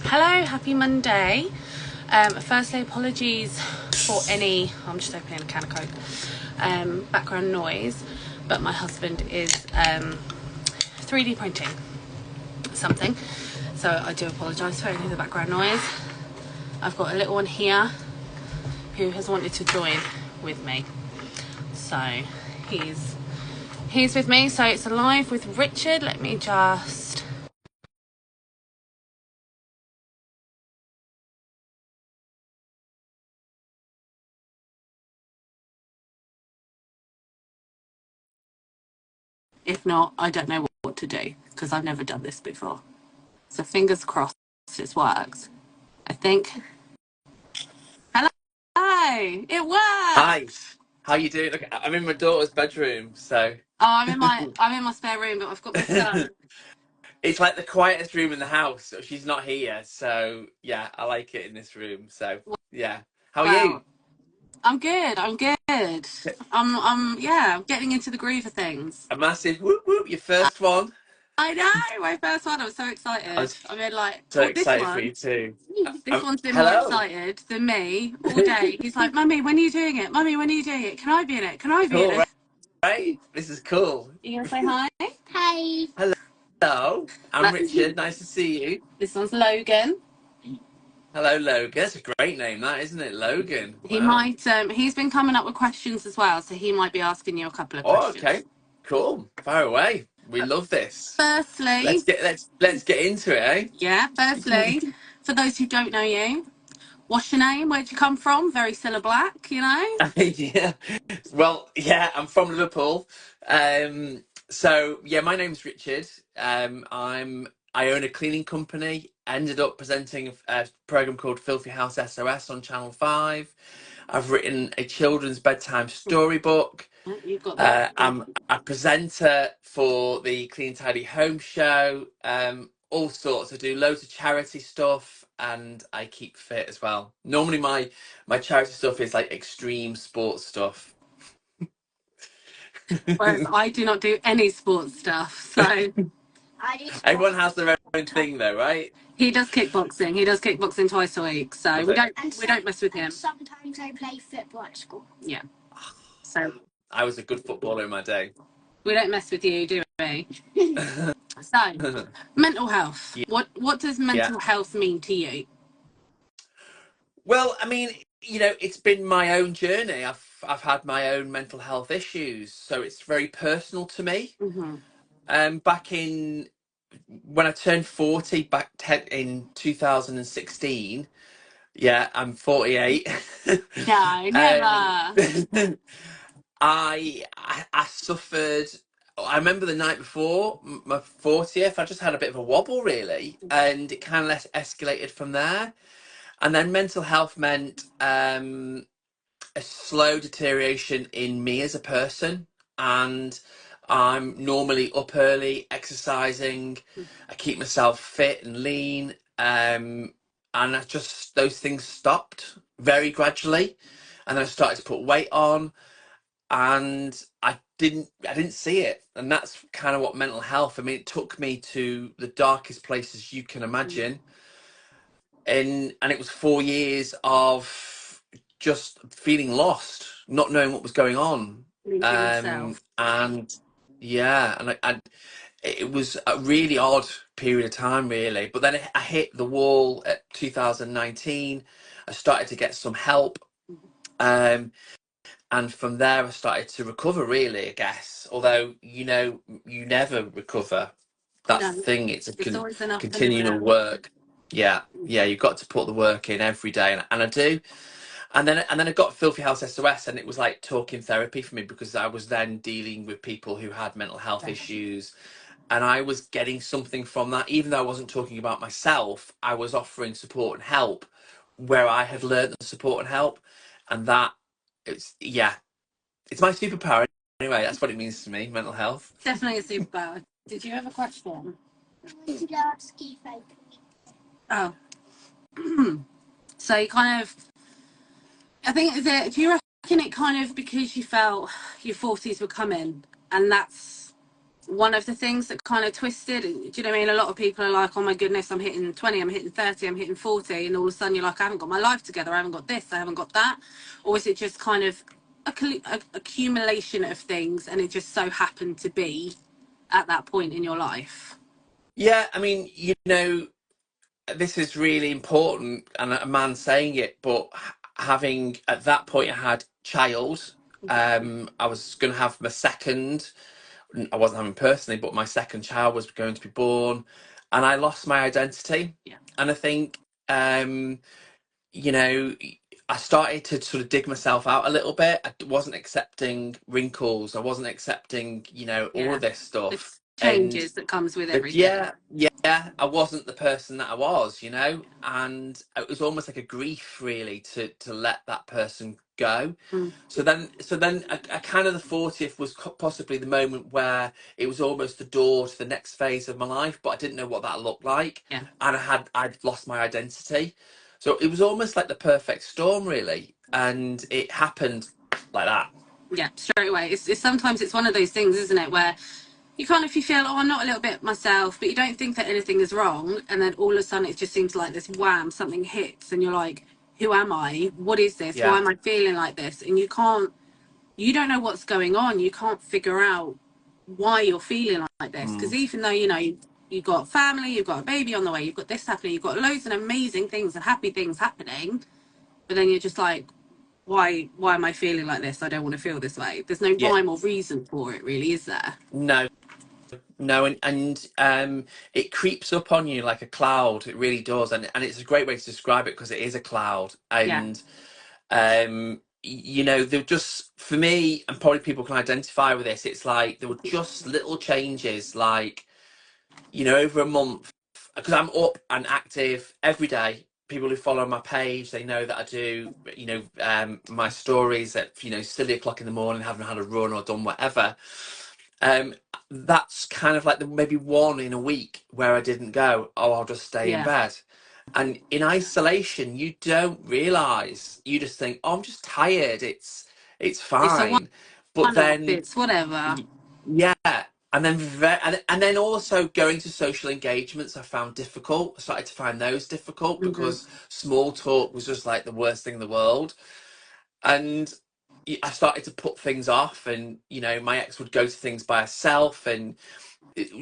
Hello, happy Monday. Firstly, apologies for any, I'm just opening a can of Coke, background noise, but my husband is 3D printing something, so I do apologise for any of the background noise. I've got a little one here who has wanted to join with me, so he's with me. So it's a live with Richard. Let me just... If not, I don't know what to do because I've never done this before. So fingers crossed it works. I think. Hello. It Hi, worked. how you doing? Look, I'm in my daughter's bedroom, so Oh, I'm in my spare room, but I've got my son. it's like the quietest room in the house. So she's not here, so yeah, I like it in this room. So yeah, how are you? Well, I'm good. I'm good. I'm getting into the groove of things. A massive whoop whoop, your first one. I know, my first one. I'm so I excited. was I mean, like, so oh, this excited for one. you too. This one's been more Hello. excited than me all day. He's like, "Mummy, when are you doing it? Mummy, when are you doing it? Can I be in it? Can I be in Cool, it?" right? Right? This is cool. You gonna say hi? Hi. Hello, I'm That, Richard. Nice to see you. this one's Logan. Hello, Logan. That's a great name, that isn't it, Logan? He Wow. might, he's been coming up with questions as well, so he might be asking you a couple of Oh, questions. okay. Cool. Fire away. We love this. Firstly, Let's get into it, eh? firstly, for those who don't know you, what's your name? Where'd you come from? Very Cilla Black, you know? Yeah. Well, yeah, I'm from Liverpool. So yeah, my name's Richard. I own a cleaning company. Ended up presenting a program called Filthy House SOS on Channel 5. I've written a children's bedtime storybook. You've got that. I'm a presenter for the Clean Tidy Home Show. All sorts. I do loads of charity stuff, and I keep fit as well. Normally, my charity stuff is like extreme sports stuff. Whereas I do not do any sports stuff, so I do Everyone sports. has their own thing, though, right? He does kickboxing. He does kickboxing twice a week, so Love we it. don't mess with him. Sometimes I play football at school. Yeah. So I was a good footballer in my day. we don't mess with you, do we? So, mental health. What does Yeah. mental health mean to you? Well, I mean, it's been my own journey. I've had my own mental health issues, so it's very personal to me. Mm-hmm. Back in when I turned 40 in 2016, yeah, I'm 48. No, um, never. I suffered. I remember the night before my 40th, I just had a bit of a wobble really, and it kind of escalated from there. And then mental health meant a slow deterioration in me as a person, and I'm normally up early exercising. I keep myself fit and lean, and I just those things stopped very gradually, and then I started to put weight on, and I didn't see it, and that's kind of what mental health. I mean, it took me to the darkest places you can imagine, and it was 4 years of just feeling lost, not knowing what was going on, Losing yourself. and yeah, and it was a really odd period of time, really. But then I hit the wall at 2019. I started to get some help, and from there I started to recover, really, I guess. Although you never recover. That's the No, thing. It's a it's always enough to live continual without. work. Yeah, you've got to put the work in every day, and I do. And then I got Filthy House SOS, and it was like talking therapy for me, because I was then dealing with people who had mental health issues, and I was getting something from that. Even though I wasn't talking about myself, I was offering support and help where I had learned the support and help, and that it's my superpower. Anyway, that's what it means to me, mental health. Definitely a superpower. Did you have a question? Oh. So you kind of, I think, do you reckon it kind of because you felt your 40s were coming, and that's one of the things that kind of twisted, do you know what I mean? A lot of people are like, oh my goodness, I'm hitting 20, I'm hitting 30, I'm hitting 40, and all of a sudden you're like, I haven't got my life together, I haven't got this, I haven't got that. Or is it just kind of a accumulation of things, and it just so happened to be at that point in your life? Yeah, I mean, this is really important, and a man saying it, but having at that point I had child. I was going to have my second. I wasn't having personally, but my second child was going to be born, and I lost my identity. Yeah. And I think, you know, I started to sort of dig myself out a little bit. I wasn't accepting wrinkles. I wasn't accepting, all of this The stuff. And changes that comes with but everything. yeah, I wasn't the person that I was, and it was almost like a grief, really, to let that person go. Mm. So then, I kind of the 40th was possibly the moment where it was almost the door to the next phase of my life, but I didn't know what that looked like, Yeah. and I'd lost my identity, so it was almost like the perfect storm, really, and it happened like that. Yeah, straight away. It's sometimes it's one of those things, isn't it, where you feel, oh, I'm not a little bit myself, but you don't think that anything is wrong, and then all of a sudden it just seems like this wham, something hits, and you're like, who am I? What is this? Why Yeah. am I feeling like this? And you don't know what's going on. You can't figure out why you're feeling like this, because even though you've got family, you've got a baby on the way, you've got this happening, you've got loads of amazing things and happy things happening, but then you're just like, why am I feeling like this? I don't want to feel this way. There's no Yeah. rhyme or reason for it, really, is there? No, and it creeps up on you like a cloud. It really does, and it's a great way to describe it, because it is a cloud. Yeah. And they're just, for me, and probably people can identify with this, it's like there were just little changes, like, over a month, because I'm up and active every day. People who follow my page, they know that I do, my stories at, silly o'clock in the morning, haven't had a run or done whatever. That's kind of like maybe one in a week where I didn't go. Oh, I'll just stay in Yeah. bed. And in isolation, you don't realize. You just think, oh, I'm just tired. It's It's a fine. But one-off, then, it's whatever. yeah. And then, and then also going to social engagements, I found difficult. I started to find those difficult, because small talk was just like the worst thing in the world. And I started to put things off, and my ex would go to things by herself, and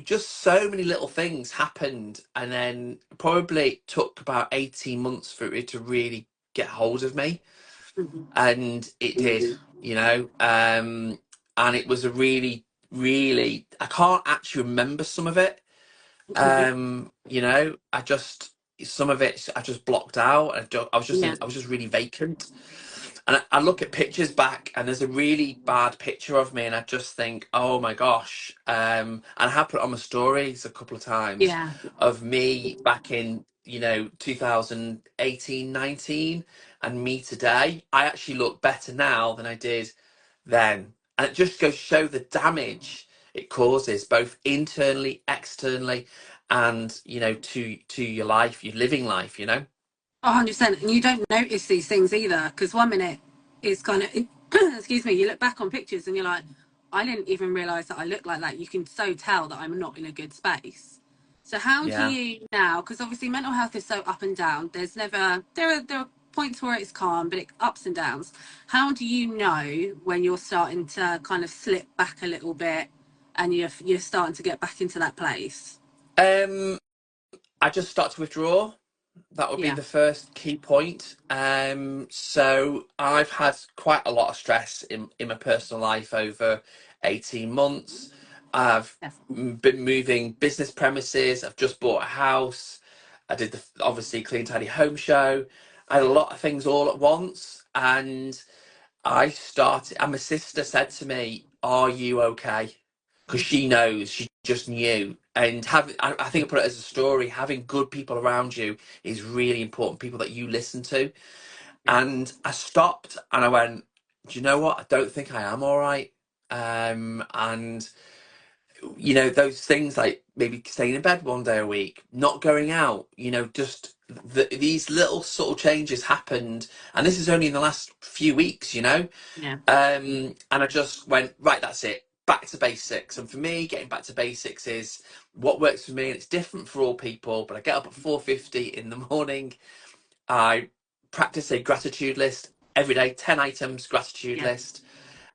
just so many little things happened, and then probably it took about 18 months for it to really get hold of me. And it did, and it was a really, really, I can't actually remember some of it. I just, some of it I just blocked out. I was just really vacant. And I look at pictures back, and there's a really bad picture of me, and I just think, oh my gosh. And I have put it on my stories a couple of times, of me back in 2018, 19, and me today. I actually look better now than I did then, and it just goes to show the damage it causes, both internally, externally, and to your life, your living life. 100%. And you don't notice these things either, because one minute is kind of, excuse me, you look back on pictures and you're like, I didn't even realize that I look like that. You can so tell that I'm not in a good space. So how do you now, because obviously mental health is so up and down, there are points where it's calm, but it ups and downs. How do you know when you're starting to kind of slip back a little bit, and you're starting to get back into that place? I just start to withdraw. That would be the first key point. So I've had quite a lot of stress in my personal life over 18 months. I've been moving business premises. I've just bought a house. I did the obviously Clean Tidy Home show. I had a lot of things all at once, and and my sister said to me, "Are you okay?" Because she knows, she just knew. And I think I put it as a story, having good people around you is really important, people that you listen to. And I stopped and I went, do you know what? I don't think I am all right. And those things like maybe staying in bed one day a week, not going out, just these little subtle changes happened. And this is only in the last few weeks. And I just went, right, that's it. back to basics. And for me, getting back to basics is what works for me, and it's different for all people. But I get up at 4:50 in the morning. I practice a gratitude list every day, 10 items gratitude Yeah. list.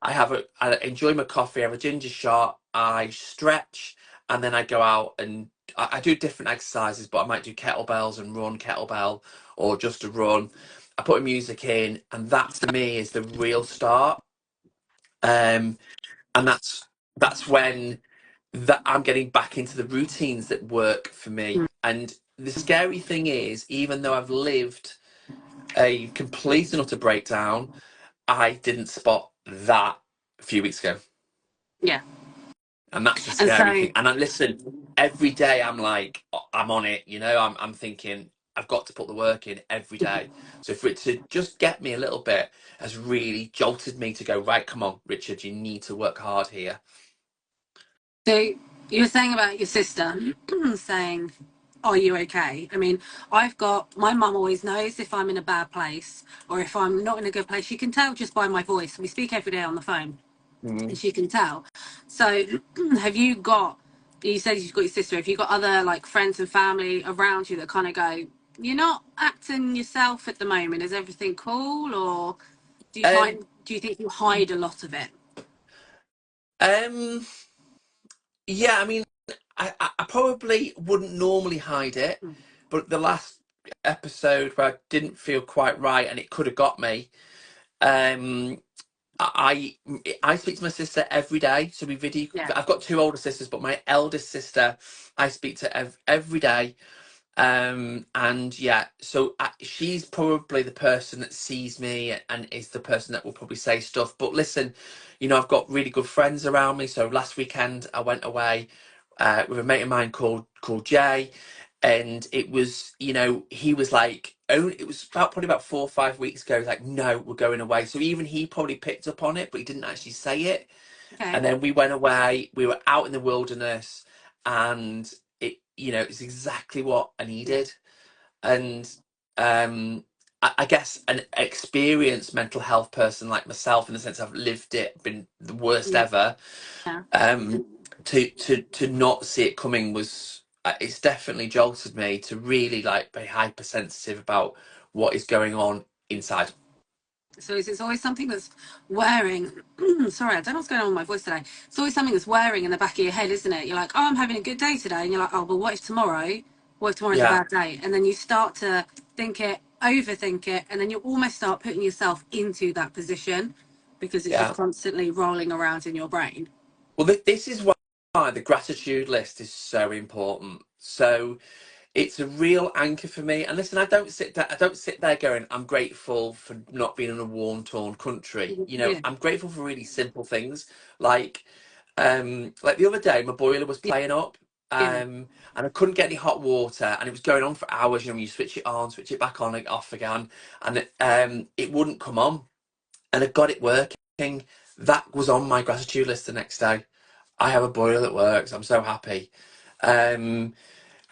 I enjoy my coffee, I have a ginger shot, I stretch, and then I go out and I do different exercises, but I might do kettlebells and run kettlebell or just a run. I put music in, and that for me is the real start. And that's when that I'm getting back into the routines that work for me. And the scary thing is, even though I've lived a complete and utter breakdown, I didn't spot that a few weeks ago. Yeah. And that's the And scary so, thing. And I listen, every day I'm like, I'm on it, you know, I'm thinking I've got to put the work in every day. So for it to just get me a little bit has really jolted me to go, right, come on, Richard, you need to work hard here. so you were saying about your sister saying, "Are you okay?" I mean, I've got my mum always knows if I'm in a bad place or if I'm not in a good place. She can tell just by my voice. We speak every day on the phone, and Mm. she can tell. So, have you got? You said you've got your sister. Have you got other like friends and family around you that kind of go, "You're not acting yourself at the moment. Is everything cool?" Or do you Um, find? Do you think you hide a lot of it? um, yeah, I mean, I probably wouldn't normally hide it, Mm. but the last episode where I didn't feel quite right and it could have got me, um, I I speak to my sister every day. So we video. Yeah. I've got two older sisters, but my eldest sister I speak to every day. And yeah, so she's probably the person that sees me and is the person that will probably say stuff. But listen, you know, I've got really good friends around me. So last weekend I went away with a mate of mine called Jay, and it was, you know, he was like, oh, it was probably about 4 or 5 weeks ago. He was like, no, we're going away. So even he probably picked up on it, but he didn't actually say it. Okay. And then we went away. We were out in the wilderness, and it, you know, it's exactly what I Yeah. needed. And I guess an experienced mental health person like myself, in the sense I've lived it, been the worst Yeah. ever, um, to not see it coming was it's definitely jolted me to really like be hypersensitive about what is going on inside. So it's always something that's wearing. Sorry, I don't know what's going on with my voice today. It's always something that's wearing in the back of your head, isn't it? You're like, oh, I'm having a good day today, and you're like, oh, but what if tomorrow? What if tomorrow's a Yeah, bad day? And then you start to think it, overthink it, and then you almost start putting yourself into that position because it's just yeah. constantly rolling around in your brain. Well, this is why the gratitude list is so important. So it's a real anchor for me. And listen, I don't sit there going, I'm grateful for not being in a war torn country. You know, Yeah, I'm grateful for really simple things like like the other day my boiler was yeah, playing up, yeah. and I couldn't get any hot water, and it was going on for hours. You know, when you switch it on, switch it back on and off again, and it wouldn't come on, and I got it working. That was on my gratitude list the next day. I have a boiler that works. I'm so happy. Um,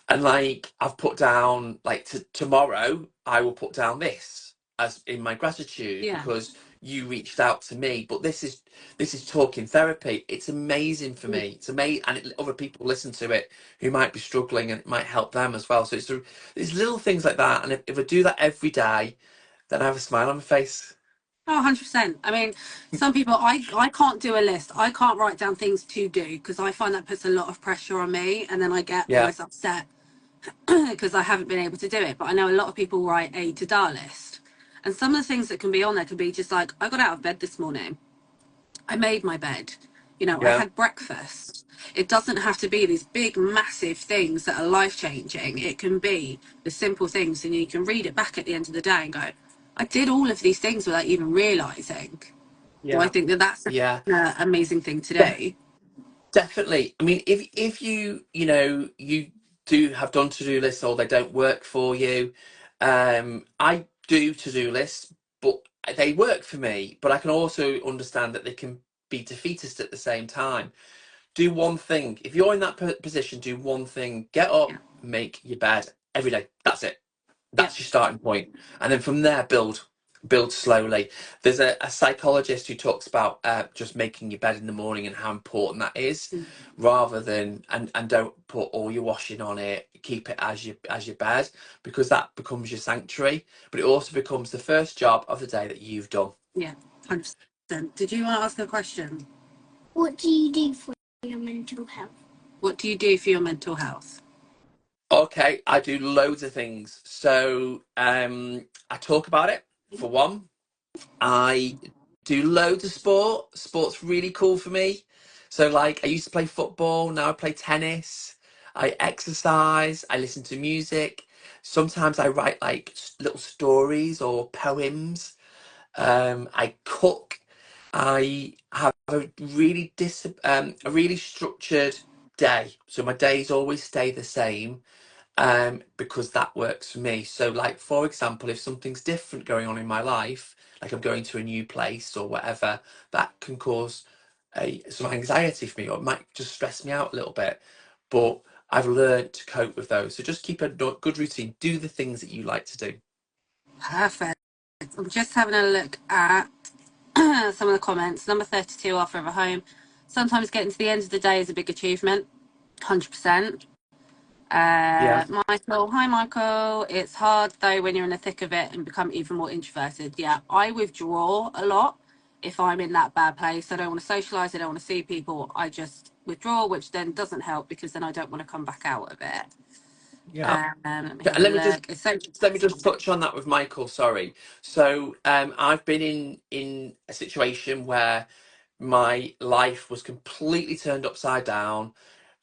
and like I've put down, like tomorrow I will put down this as in my gratitude Yeah. because you reached out to me. But this is talking therapy. It's amazing for me. It's amazing, and other people listen to it who might be struggling, and it might help them as well. So it's little things like that, and if I do that every day, then I have a smile on my face. Oh, 100%. I mean, some people, I can't do a list. I can't write down things to do because I find that puts a lot of pressure on me, and then I get Yeah, almost upset because I haven't been able to do it. But I know a lot of people write a to-do list. And some of the things that can be on there can be just like, I got out of bed this morning. I made my bed. You know, I yeah, had breakfast. It doesn't have to be these big, massive things that are life changing. It can be the simple things, and you can read it back at the end of the day and go, I did all of these things without even realizing. So I yeah, think that that's yeah. an amazing thing to do. Definitely. I mean, if you know you do have done to-do lists or they don't work for you, I do to-do lists, but they work for me. But I can also understand that they can be defeatist at the same time. Do one thing. If you're in that position, do one thing. Get Yeah. up, make your bed every day. That's it. Yeah. That's your starting point, and then from there build. build slowly. There's a psychologist who talks about just making your bed in the morning and how important that is, rather than and don't put all your washing on it. Keep it as your bed, because that becomes your sanctuary. But it also becomes the first job of the day that you've done. Yeah, 100%. Did you want to ask a question? What do you do for your mental health? What do you do for your mental health? Okay, I do loads of things. So I talk about it, for one. I do loads of sport. Sport's really cool for me. So like I used to play football, now I play tennis. I exercise, I listen to music. Sometimes I write like little stories or poems. I cook. I have a really structured day. So my days always stay the same, because that works for me. So, like, for example, if something's different going on in my life, like I'm going to a new place or whatever, that can cause some anxiety for me, or it might just stress me out a little bit. But I've learned to cope with those. So just keep a good routine. Do the things that you like to do. Perfect. I'm just having a look at some of the comments. Number 32, are forever home. Sometimes getting to the end of the day is a big achievement. 100%. Yeah. Michael, hi Michael. It's hard though when you're in the thick of it and become even more introverted. Yeah, I withdraw a lot if I'm in that bad place. I don't want to socialize. I don't want to see people. I just withdraw, which then doesn't help because then I don't want to come back out of it. Yeah. Let me have And a look. It's so let me just touch on that with Michael. Sorry. So I've been in a situation where my life was completely turned upside down.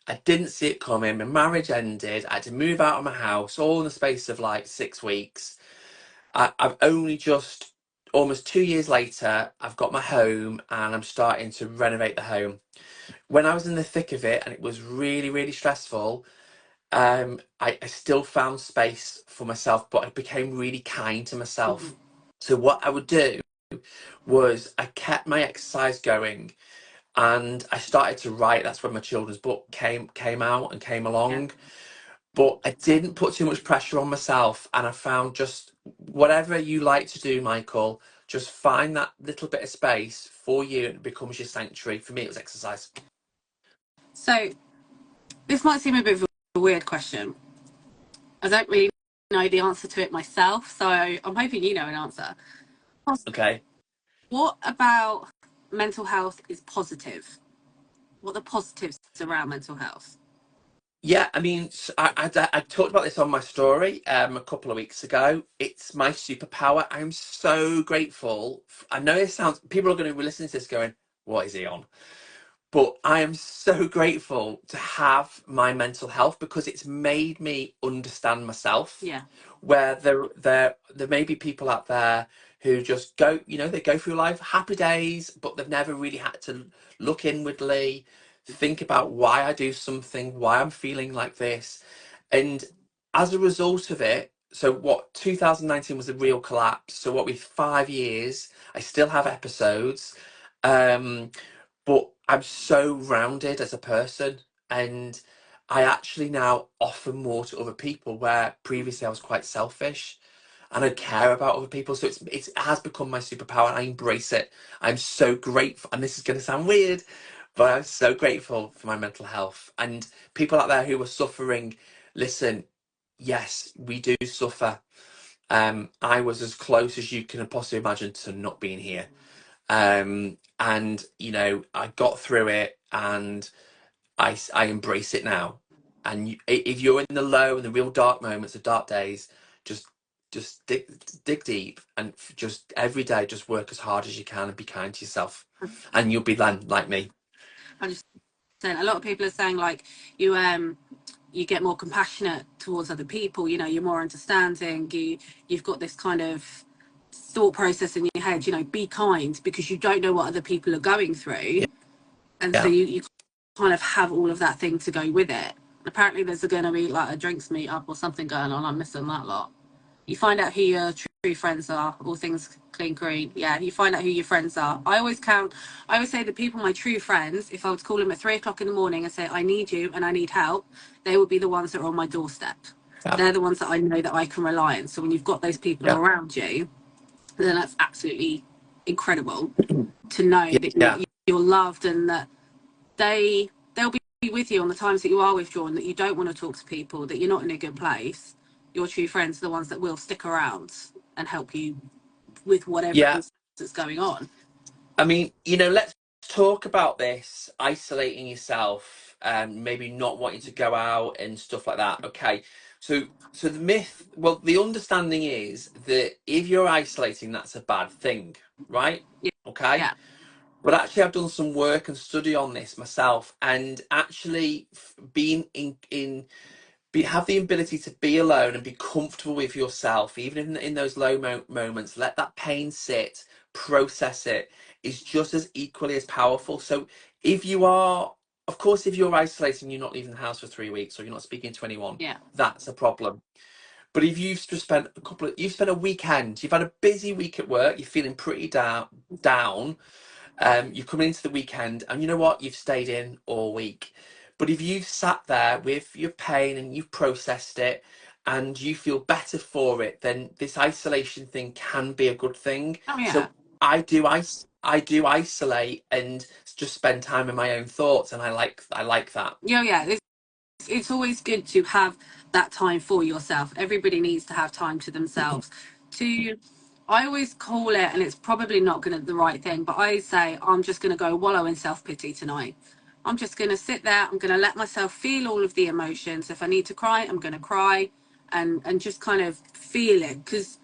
I didn't see it coming. My marriage ended. I had to move out of my house all in the space of like 6 weeks. I've only just, almost 2 years later, I've got my home and I'm starting to renovate the home. When I was in the thick of it and it was really, really stressful, I still found space for myself, but I became really kind to myself. So what I would do was I kept my exercise going, and I started to write. That's when my children's book came out and came along. But I didn't put too much pressure on myself, and I found just whatever you like to do, Michael, just find that little bit of space for you, and it becomes your sanctuary. For me, it was exercise. So this might seem a bit of a weird question. I don't really know the answer to it myself, so I'm hoping you know an answer. Okay. What about mental health is positive? What are the positives around mental health? Yeah, I mean, I talked about this on my story a couple of weeks ago. It's my superpower. I'm so grateful. I know it sounds, people are going to be listening to this going, what is he on? But I am so grateful to have my mental health, because it's made me understand myself. Yeah. Where there may be people out there who just go, they go through life happy days, but they've never really had to look inwardly, think about why I do something, why I'm feeling like this. And as a result of it, so what 2019 was a real collapse. So what, with 5 years, I still have episodes. But I'm so rounded as a person, and I actually now offer more to other people, where previously I was quite selfish and I care about other people. So it has become my superpower, and I embrace it. I'm so grateful, and this is going to sound weird, but I'm so grateful for my mental health. And people out there who are suffering, listen, yes, we do suffer. I was as close as you can possibly imagine to not being here. And I got through it, and I embrace it now. And if you're in the low and the real dark moments, the dark days, just dig deep, and just every day just work as hard as you can and be kind to yourself, and you'll be then like me. I just saying, a lot of people are saying like you get more compassionate towards other people. You're more understanding. You've got this kind of thought process in your head. Be kind, because you don't know what other people are going through, and so Yeah. you kind of have all of that thing to go with it. Apparently, there's going to be like a drinks meet up or something going on. I'm missing that lot. You find out who your true friends are, all things clean green. Yeah, you find out who your friends are. I always say the people, my true friends, if I was to call them at 3 o'clock in the morning and say, I need you and I need help, they would be the ones that are on my doorstep. Yeah. They're the ones that I know that I can rely on. So when you've got those people Yeah. around you, then that's absolutely incredible to know that Yeah. you're loved, and that they'll be with you on the times that you are withdrawn, that you don't want to talk to people, that you're not in a good place. Your true friends are the ones that will stick around and help you with whatever it Yeah. is that's going on. I mean, you know, let's talk about this isolating yourself and maybe not wanting to go out and stuff like that. Okay. So the myth, well, the understanding is that if you're isolating, that's a bad thing, right? Yeah. Okay. Yeah. But actually, I've done some work and study on this myself, and actually being have the ability to be alone and be comfortable with yourself, even in those low moments. Let that pain sit, process it, is just as equally as powerful. So if you are, of course, if you're isolating, you're not leaving the house for 3 weeks, or you're not speaking to anyone, Yeah. that's a problem. But if you've just spent you've spent a weekend, you've had a busy week at work, you're feeling pretty down, you're coming into the weekend, and you know what? You've stayed in all week. But if you've sat there with your pain and you've processed it and you feel better for it, then this isolation thing can be a good thing. Oh yeah. So I do isolate and just spend time in my own thoughts, and I like that. Yeah. It's always good to have that time for yourself. Everybody needs to have time to themselves. To, I always call it, and it's probably not going to the right thing, but I say I'm just going to go wallow in self-pity tonight. I'm just going to sit there. I'm going to let myself feel all of the emotions. If I need to cry, I'm going to cry, and just kind of feel it. Because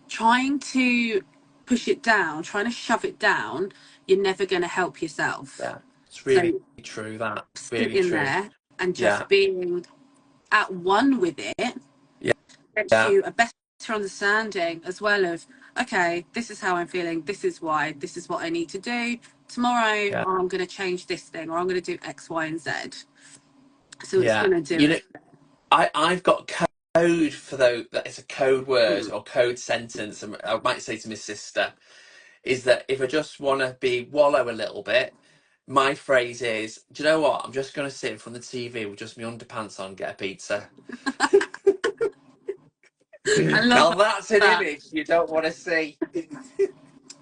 trying to push it down, trying to shove it down, you're never going to help yourself. Yeah, it's really So true. That really sitting true. there and Yeah, just being at one with it yeah, gets yeah, you a better understanding as well of, okay, this is how I'm feeling, this is why, this is what I need to do tomorrow, yeah, or I'm going to change this thing, or I'm going to do X, Y, and Z. So it's yeah. going to do You know, it. I've got code for those. That it's a code word or code sentence. And I might say to my sister, is that if I just want to be wallow a little bit, my phrase is, do you know what? I'm just going to sit in front of the TV with just my underpants on, get a pizza. I love Now that's an that. image you don't want to see.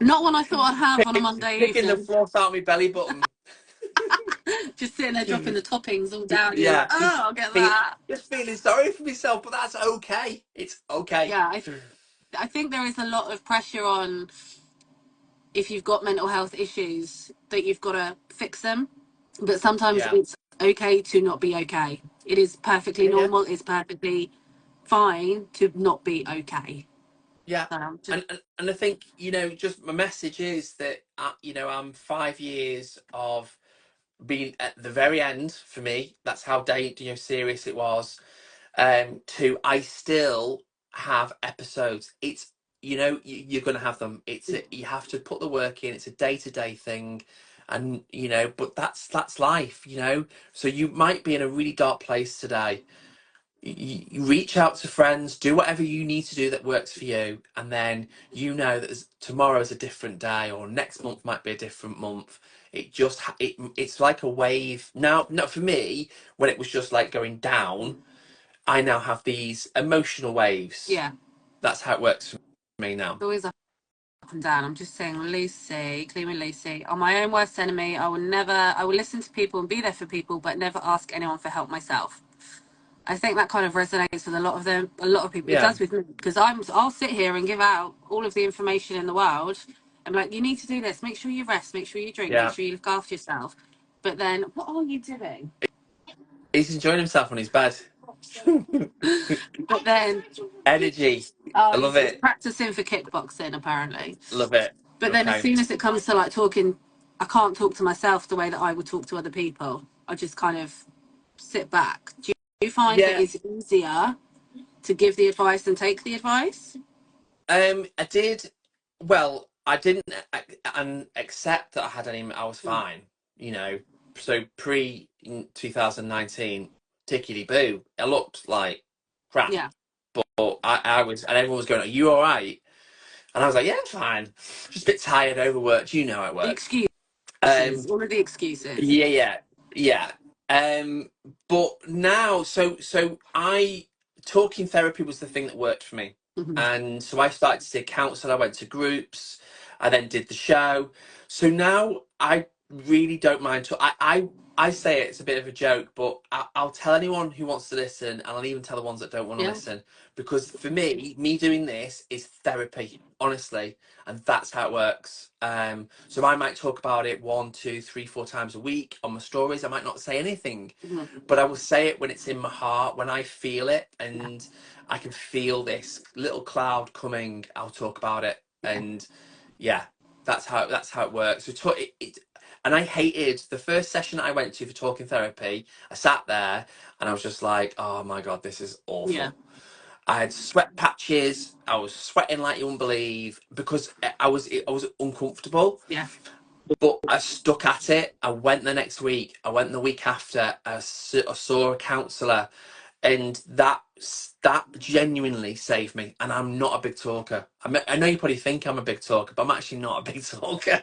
Not one I thought I'd have on a Monday Picking the evening. fluff out my belly button. Just sitting there dropping the toppings all down you. Yeah, Oh, I'll get feel, that. just feeling sorry for myself, but that's okay. It's okay. Yeah, I think there is a lot of pressure on, if you've got mental health issues, that you've got to fix them. But sometimes Yeah, it's okay to not be okay. It is perfectly yeah, yeah. normal. It's perfectly fine to not be okay. Yeah, Just, and I think, you know, just my message is that you know, I'm 5 years of being at the very end for me. That's how serious it was. To I still have episodes. It's, you know, you're gonna have them. You have to put the work in. It's a day-to-day thing, and you know, but that's life, you know. So you might be in a really dark place today. You reach out to friends, do whatever you need to do that works for you, and then you know that tomorrow's a different day, or next month might be a different month. It's like a wave now. Not for me, when it was just like going down, I now have these emotional waves. yeah, That's how it works for me now. it's always up and down. I'm just saying, Lucy, Clean Lucy, on my own worst enemy. I will listen to people and be there for people, but never ask anyone for help myself. I think that kind of resonates with a lot of them, a lot of people. It Yeah, does with me, because I'll sit here and give out all of the information in the world. I'm like, you need to do this. Make sure you rest. Make sure you drink. Make yeah. sure you look after yourself. But then, what are you doing? He's enjoying himself on his bed. But then, Energy. I love he's it. practicing for kickboxing apparently. Love it. But then, as Okay. soon as it comes to like talking, I can't talk to myself the way that I would talk to other people. I just kind of sit back. Do you find that Yeah. it's easier to give the advice than take the advice? I did. Well, I didn't accept that I had any. I was fine, you know. So pre 2019, tickety boo. I looked like crap, Yeah. but I was, and everyone was going, "Are you all right?" And I was like, "Yeah, I'm fine. Just a bit tired, overworked. You know how it The works." excuses, all of the excuses. Yeah, yeah, yeah. But now, so I talking therapy was the thing that worked for me. And so I started to see a counsellor, I went to groups, I then did the show. So now I really don't mind. I say it's a bit of a joke, but I'll tell anyone who wants to listen, and I'll even tell the ones that don't want to listen, because for me doing this is therapy, honestly, and that's how it works. So I might talk about it 1, 2, 3, 4 times a week on my stories. I might not say anything, but I will say it when it's in my heart, when I feel it, and I can feel this little cloud coming. I'll talk about it, and yeah, that's how it works. So and I hated the first session that I went to for talking therapy. I sat there and I was just like, oh my God, this is awful. Yeah. I had sweat patches. I was sweating like you wouldn't believe, because I was uncomfortable. Yeah. But I stuck at it. I went the next week. I went the week after. I saw a counsellor, and that genuinely saved me. And I'm not a big talker. I know you probably think I'm a big talker, but I'm actually not a big talker.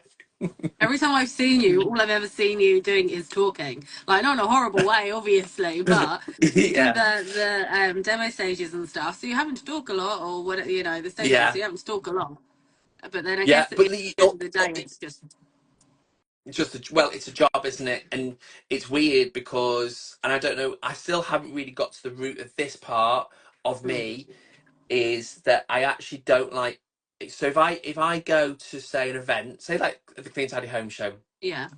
Every time I've seen you, all I've ever seen you doing is talking. Like, not in a horrible way, obviously, but you do Yeah, the demo stages and stuff, so you're having to talk a lot, or what, the stages, so yeah, you're having to talk a lot. But then I yeah. guess at But the end of the day, it's just... it's a job, isn't it? And it's weird because, and I don't know, I still haven't really got to the root of this part of me, is that I actually don't like. So if I go to, say, an event, say like the Clean Tidy Home Show, Yeah.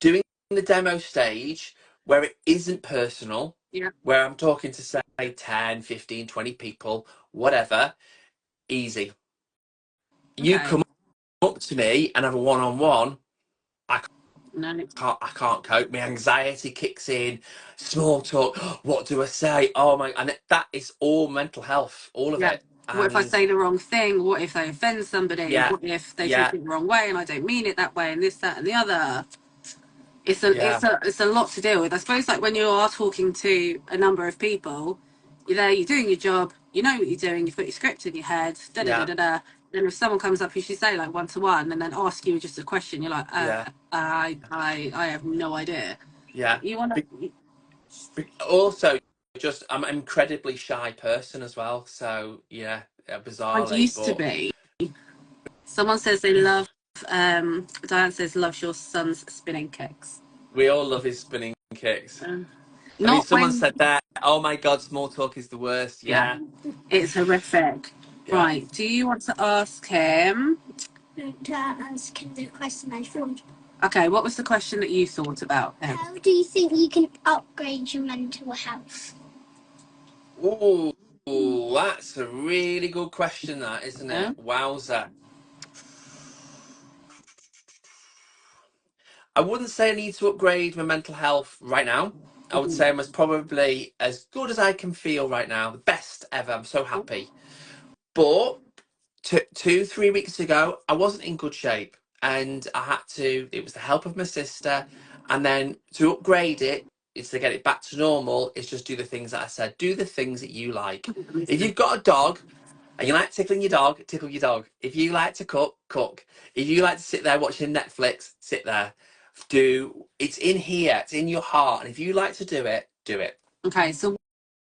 doing the demo stage where it isn't personal, Yeah. where I'm talking to, say, 10, 15, 20 people, whatever, easy. You Okay. come up to me and have a one-on-one, No. I can't cope. My anxiety kicks in. Small talk. What do I say? Oh my! And that is all mental health, all of Yeah. it. What if I And say the wrong thing? What if they offend somebody? yeah, What if they take yeah, it the wrong way and I don't mean it that way, and this, that, and the other? yeah, It's a lot to deal with. I suppose, like, when you are talking to a number of people, you're there, you're doing your job, you know what you're doing, you've got your script in your head, da da da yeah, da da. Then if someone comes up, you should say like 1-to-1, and then ask you just a question, you're like, yeah, I have no idea. yeah. You want to? Also, just I'm an incredibly shy person as well. So yeah, I bizarrely, used to but be. Someone says they love. Diane says loves your son's spinning kicks. we all love his spinning kicks. Um, I mean, not someone when. said that. Oh my God, small talk is the worst. Yeah, Yeah, it's horrific. yeah. Right. Do you want to ask him? To ask him the question I thought. Okay, what was the question that you thought about him? How do you think you can upgrade your mental health? Ooh, that's a really good question, that, isn't Yeah? it? Wowza. I wouldn't say I need to upgrade my mental health right now. I would say I'm probably as good as I can feel right now, the best ever. I'm so happy. But 3 weeks ago, I wasn't in good shape, and I had to. It was the help of my sister, and then to upgrade it, is to get it back to normal. Is just do the things that I said. Do the things that you like. If you've got a dog and you like tickling your dog, tickle your dog. If you like to cook, cook. If you like to sit there watching Netflix, sit there. It's in here. It's in your heart, and if you like to do it, do it. Okay, so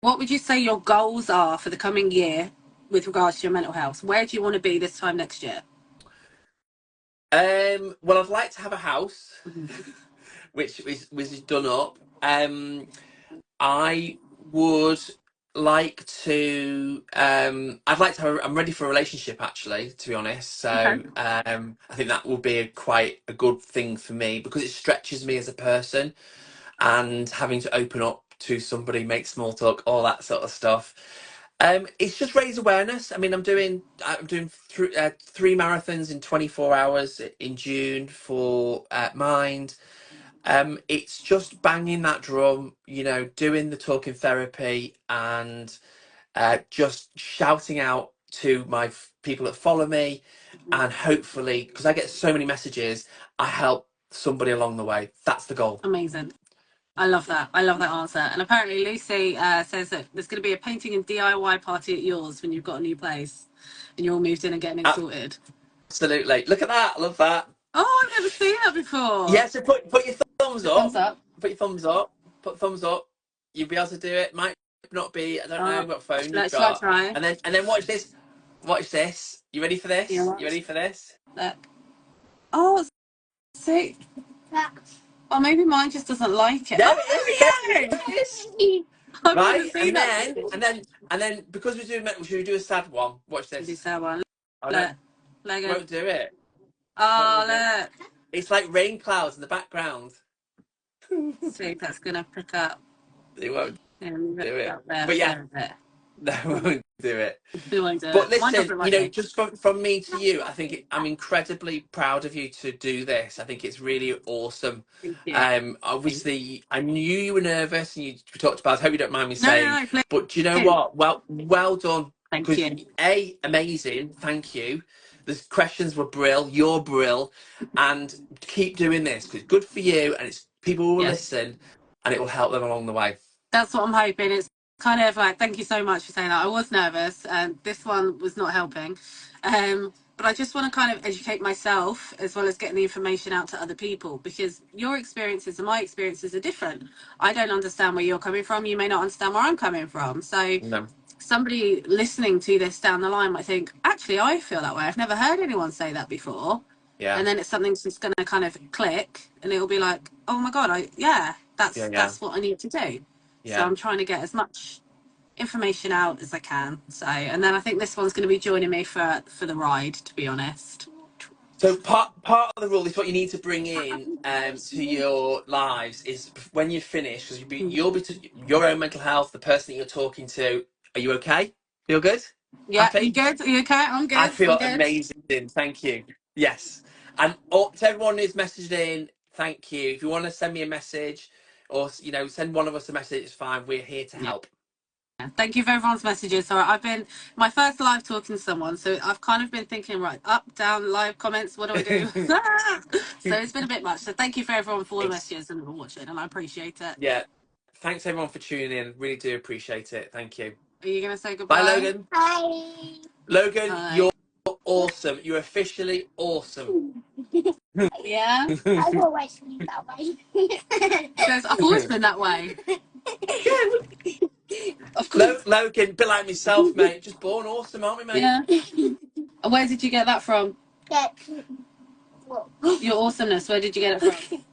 what would you say your goals are for the coming year with regards to your mental health? Where do you want to be this time next year? Well, I'd like to have a house, which is done up. I would like to. I'd like to have. I'm ready for a relationship, actually, to be honest. Okay. So, I think that will be quite a good thing for me, because it stretches me as a person, and having to open up to somebody, make small talk, all that sort of stuff. It's just raise awareness. I mean, I'm doing 3 marathons in 24 hours in June for Mind. It's just banging that drum, doing the talking therapy, and just shouting out to my people that follow me, and hopefully, because I get so many messages, I help somebody along the way. That's the goal. Amazing. I love that. I love that answer. And apparently Lucy says that there's going to be a painting and DIY party at yours when you've got a new place and you're all moved in and getting it sorted. Absolutely. Look at that. I love that. Oh, I've never seen that before. Yeah, so put your thumbs up. Thumbs up. Put your thumbs up. Put thumbs up. You'll be able to do it. Might not be. I don't know what phone you've Let's got. try. And then watch this. Watch this. You ready for this? Yeah. You ready for this? Look. Oh, see. Well, maybe mine just doesn't like it. There Oh, it there is. we go. I've never Right, seen that. and then, because we're doing metal, should we do a sad one? Watch Do this. that one. Oh no, Look. Look. won't do it. Oh, Won't do it. look. It's like rain clouds in the background. See, that's gonna pick up. It won't And do it. up there. But yeah, There, there. no, won't do it. We won't do But it. Mine listen, doesn't like me. just from me to you, I think I'm incredibly proud of you to do this. I think it's really awesome. Thank you. Obviously, I knew you were nervous, and you talked about. I hope you don't mind me No, saying, no, please. but do you know what? Well done. Thank Because you. amazing. Thank you. The questions were brill. You're brill, and keep doing this because it's good for you, and it's people will listen, and it will help them along the way. That's what I'm hoping. It's kind of like, thank you so much for saying that. I was nervous, and this one was not helping. But I just want to kind of educate myself as well as getting the information out to other people, because your experiences and my experiences are different. I don't understand where you're coming from. You may not understand where I'm coming from. So No. somebody listening to this down the line might think, actually, I feel that way. I've never heard anyone say that before. Yeah. And then it's something that's going to kind of click, and it'll be like, oh my God, that's what I need to do. Yeah. So I'm trying to get as much information out as I can. So, and then I think this one's going to be joining me for the ride, to be honest. So part of the rule is what you need to bring in to your lives is when you finish, because you'll be to your own mental health, the person that you're talking to. Are you okay? Feel good? Yeah, Happy? you good? Are you okay? I'm good. I feel I'm good. amazing. Thank you. Yes. And to everyone who's messaged in, thank you. If you want to send me a message or send one of us a message, it's fine. We're here to help. Thank you for everyone's messages. So I've been my first live talking to someone, so I've kind of been thinking, right, up, down, live comments, what do I do? So it's been a bit much. So thank you for everyone for all the messages and watching, and I appreciate it. Yeah. Thanks everyone for tuning in. Really do appreciate it. Thank you. Are you going to say goodbye? Bye, Logan. Bye. Logan, Bye. you're awesome. You're officially awesome. Yeah? I've always been that way. Because I've always been that way. Of course. Logan, a bit like myself, mate. Just born awesome, aren't we, mate? Yeah. And where did you get that from? What? Your awesomeness, where did you get it from?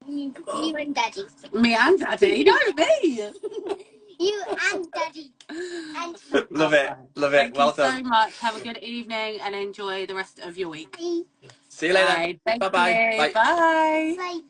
You and Daddy. Me and Daddy? No, me! You and Daddy. And Love it. Love it. Thank Well you done. so much. Have a good evening and enjoy the rest of your week. Bye. See you later. Bye. Thank Bye-bye. you. Bye. Bye. Bye.